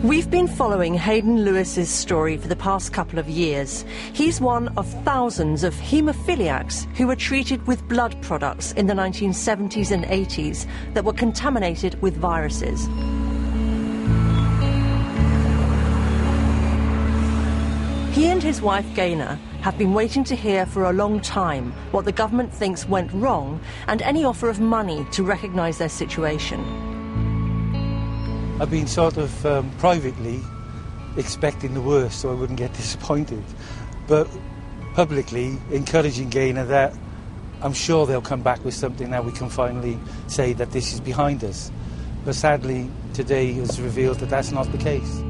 We've been following Hayden Lewis's story for the past couple of years. He's one of thousands of haemophiliacs who were treated with blood products in the 1970s and 80s that were contaminated with viruses. He and his wife Gaynor have been waiting to hear for a long time what the government thinks went wrong and any offer of money to recognise their situation. I've been sort of privately expecting the worst so I wouldn't get disappointed, but publicly encouraging Gaynor that I'm sure they'll come back with something that we can finally say that this is behind us. But sadly, today has revealed that that's not the case.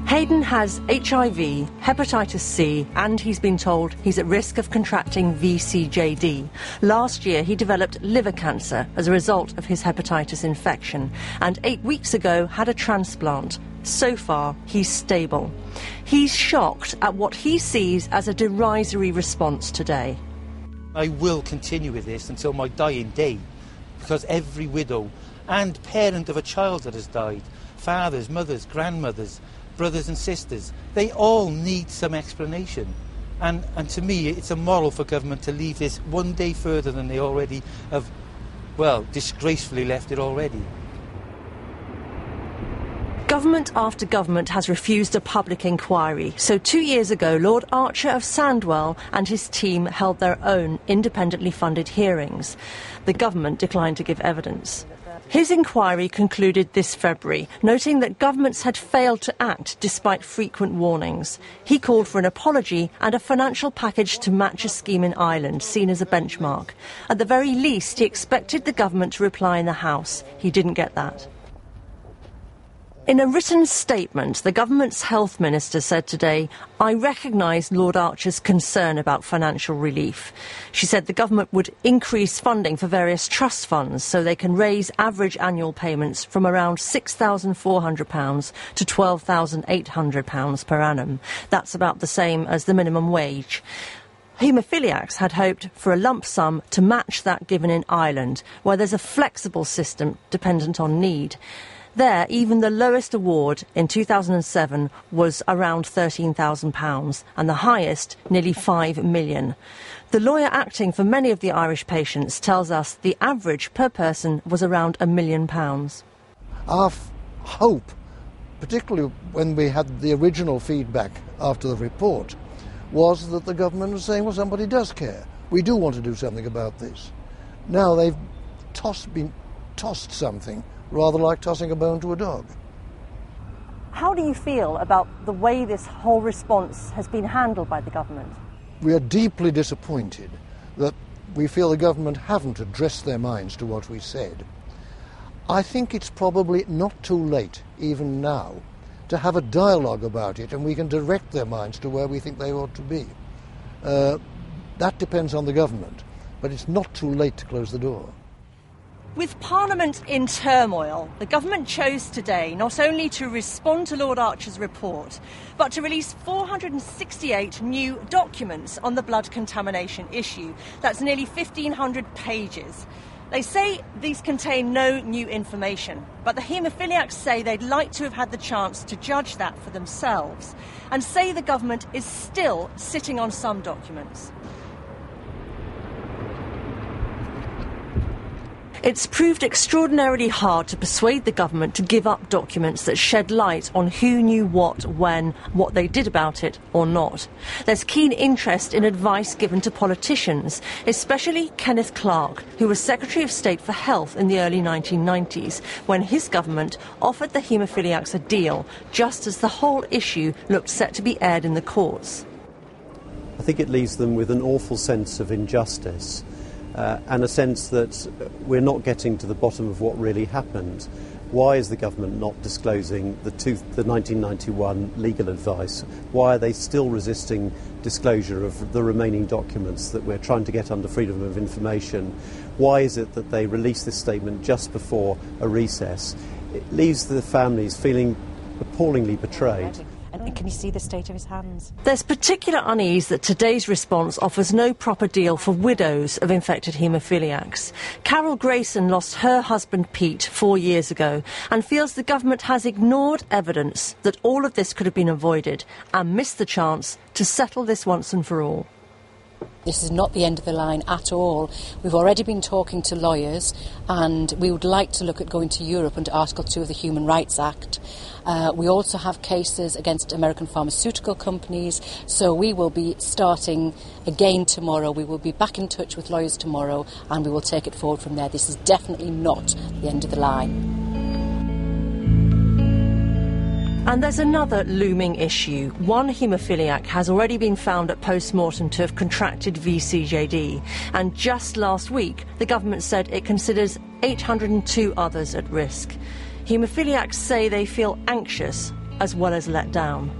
Hayden has HIV, hepatitis C, and he's been told he's at risk of contracting VCJD. Last year, he developed liver cancer as a result of his hepatitis infection, and 8 weeks ago had a transplant. So far, he's stable. He's shocked at what he sees as a derisory response today. I will continue with this until my dying day, because every widow and parent of a child that has died, fathers, mothers, grandmothers, brothers and sisters, they all need some explanation. And to me, it's immoral for government to leave this one day further than they already have, well, disgracefully left it already. Government after government has refused a public inquiry. So 2 years ago, Lord Archer of Sandwell and his team held their own independently funded hearings. The government declined to give evidence. His inquiry concluded this February, noting that governments had failed to act despite frequent warnings. He called for an apology and a financial package to match a scheme in Ireland, seen as a benchmark. At the very least, he expected the government to reply in the House. He didn't get that. In a written statement, the government's health minister said today, "I recognise Lord Archer's concern about financial relief." She said the government would increase funding for various trust funds so they can raise average annual payments from around £6,400 to £12,800 per annum. That's about the same as the minimum wage. Haemophiliacs had hoped for a lump sum to match that given in Ireland, where there's a flexible system dependent on need. There, even the lowest award in 2007 was around £13,000 and the highest nearly £5 million. The lawyer acting for many of the Irish patients tells us the average per person was around £1 million. Our hope, particularly when we had the original feedback after the report, was that the government was saying, well, somebody does care. We do want to do something about this. Now they've been tossed something rather like tossing a bone to a dog. How do you feel about the way this whole response has been handled by the government? We are deeply disappointed that we feel the government haven't addressed their minds to what we said. I think it's probably not too late, even now, to have a dialogue about it, and we can direct their minds to where we think they ought to be. That depends on the government, but it's not too late to close the door. With Parliament in turmoil, the government chose today not only to respond to Lord Archer's report, but to release 468 new documents on the blood contamination issue. That's nearly 1,500 pages. They say these contain no new information, but the haemophiliacs say they'd like to have had the chance to judge that for themselves, and say the government is still sitting on some documents. It's proved extraordinarily hard to persuade the government to give up documents that shed light on who knew what, when, what they did about it or not. There's keen interest in advice given to politicians, especially Kenneth Clarke, who was Secretary of State for Health in the early 1990s, when his government offered the haemophiliacs a deal, just as the whole issue looked set to be aired in the courts. I think it leaves them with an awful sense of injustice. And a sense that we're not getting to the bottom of what really happened. Why is the government not disclosing the 1991 legal advice? Why are they still resisting disclosure of the remaining documents that we're trying to get under freedom of information? Why is it that they released this statement just before a recess? It leaves the families feeling appallingly betrayed. And And can you see the state of his hands? There's particular unease that today's response offers no proper deal for widows of infected haemophiliacs. Carol Grayson lost her husband Pete 4 years ago and feels the government has ignored evidence that all of this could have been avoided and missed the chance to settle this once and for all. This is not the end of the line at all. We've already been talking to lawyers, and we would like to look at going to Europe under Article 2 of the Human Rights Act. We also have cases against American pharmaceutical companies, so we will be starting again tomorrow. We will be back in touch with lawyers tomorrow, and we will take it forward from there. This is definitely not the end of the line. And there's another looming issue. One haemophiliac has already been found at post-mortem to have contracted VCJD. And just last week, the government said it considers 802 others at risk. Haemophiliacs say they feel anxious as well as let down.